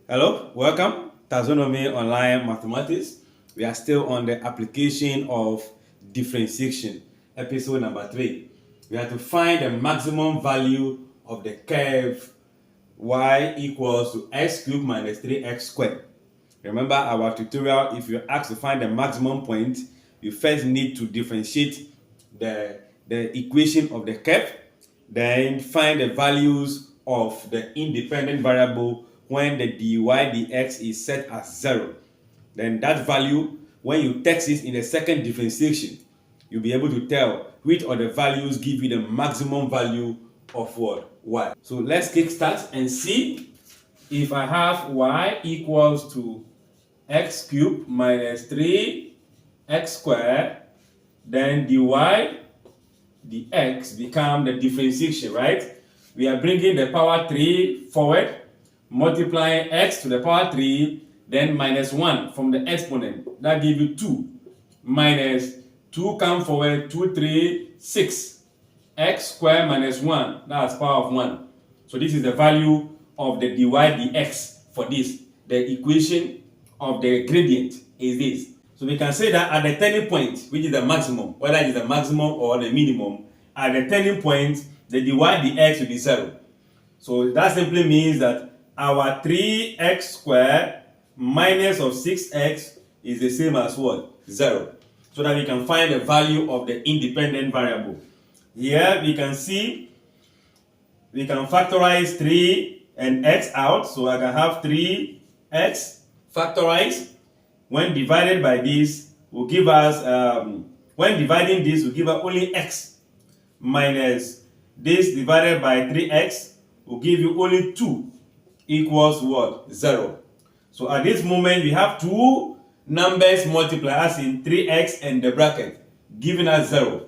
Hello, welcome. Taxonomy Online Mathematics. We are still on the application of differentiation, episode number 3. We have to find the maximum value of the curve y equals to x cubed minus 3x squared. Remember our tutorial, if you're asked to find the maximum point, you first need to differentiate the equation of the curve, then find the values of the independent variable when the dy dx is set as 0. Then that value, when you text it in the second differentiation, you'll be able to tell which of the values give you the maximum value of what? Y. So let's kick start and see if I have y equals to x cubed minus 3x squared, then dy dx become the differentiation, right? We are bringing the power 3 forward, multiplying x to the power 3, then minus 1 from the exponent. That gives you 2. Minus 2 come forward, 2, 3, 6. X squared minus 1, that's power of 1. So this is the value of the dy dx for this. The equation of the gradient is this. So we can say that at the turning point, which is the maximum, whether it is the maximum or the minimum, at the turning point, the dy dx will be 0. So that simply means that our 3x squared minus of 6x is the same as what? 0. So that we can find the value of the independent variable. Here we can see, we can factorize 3 and x out. So I can have 3x factorized. When divided by this, will give us, when dividing this, will give us only x minus this divided by 3x will give you only 2 equals what? 0. So at this moment, we have two numbers multiplied, as in 3x and the bracket, giving us 0.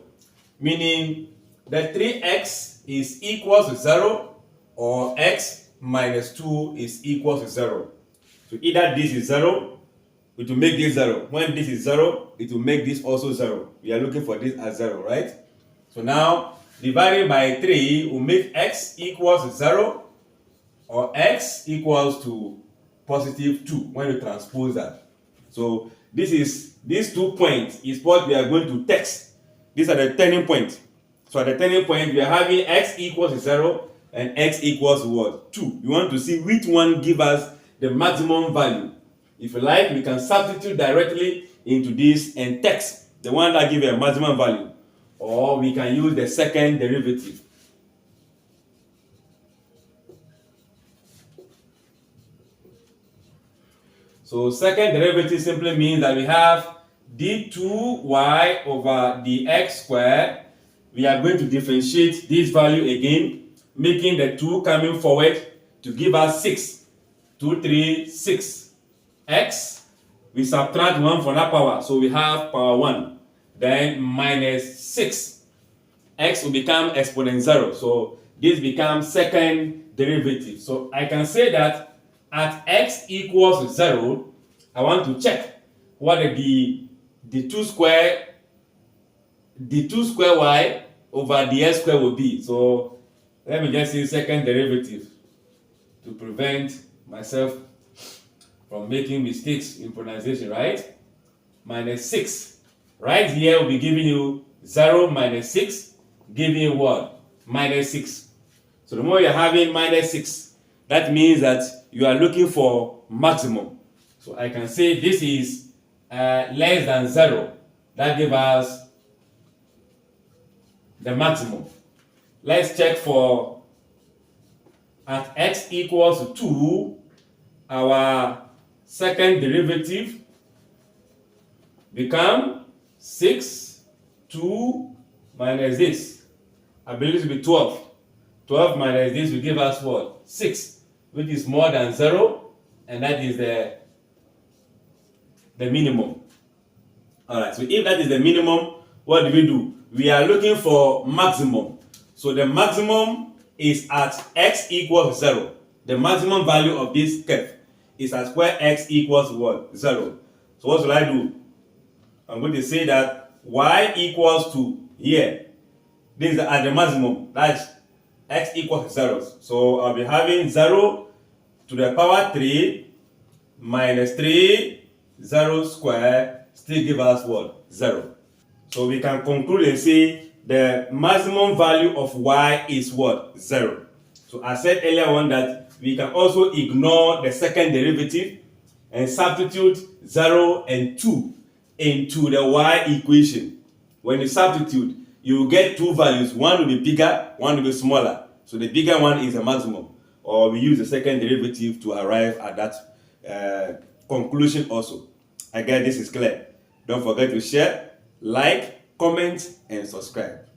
Meaning that 3x is equal to 0 or x minus 2 is equal to 0. So either this is 0, it will make this 0. When this is 0, it will make this also 0. We are looking for this as 0, right? So now, dividing by 3 will make x equals to 0 or x equals to positive 2 when we transpose that. So these 2 points is what we are going to text. These are the turning points. So at the turning point, we are having x equals to 0 and x equals to what? 2. We want to see which one gives us the maximum value. If you like, we can substitute directly into this and text the one that gives a maximum value. Or we can use the second derivative. So second derivative simply means that we have d2y over dx squared. We are going to differentiate this value again, making the 2 coming forward to give us 6. 2, 3, 6. X, we subtract 1 from that power, so we have power 1. Then minus 6. X will become exponent 0. So this becomes second derivative. So I can say that at x equals 0, I want to check what the 2 square y over dx square will be. So let me just say second derivative to prevent myself from making mistakes in pronunciation, right? Minus 6. Right here will be giving you 0 minus 6, giving you what? Minus 6. So the more you're having minus 6, that means that you are looking for maximum. So I can say this is less than 0. That gives us the maximum. Let's check for at x equals to 2, our second derivative become 6, 2 minus this. I believe it will be 12. 12 minus this will give us what? 6, which is more than 0, and that is the minimum. Alright, so if that is the minimum, what do? We are looking for maximum. So the maximum is at x equals 0. The maximum value of this curve is at where x equals what? 0. So what should I do? I'm going to say that y equals to here. This is at the maximum. That's x equals 0. So I'll be having 0 to the power 3 minus 3, 0 square, still give us what? 0. So we can conclude and say the maximum value of y is what? 0. So I said earlier on that we can also ignore the second derivative and substitute 0 and 2 into the y equation. When you substitute, you will get two values. One will be bigger, one will be smaller. So the bigger one is the maximum. Or we use the second derivative to arrive at that conclusion also. Again, this is clear. Don't forget to share, like, comment, and subscribe.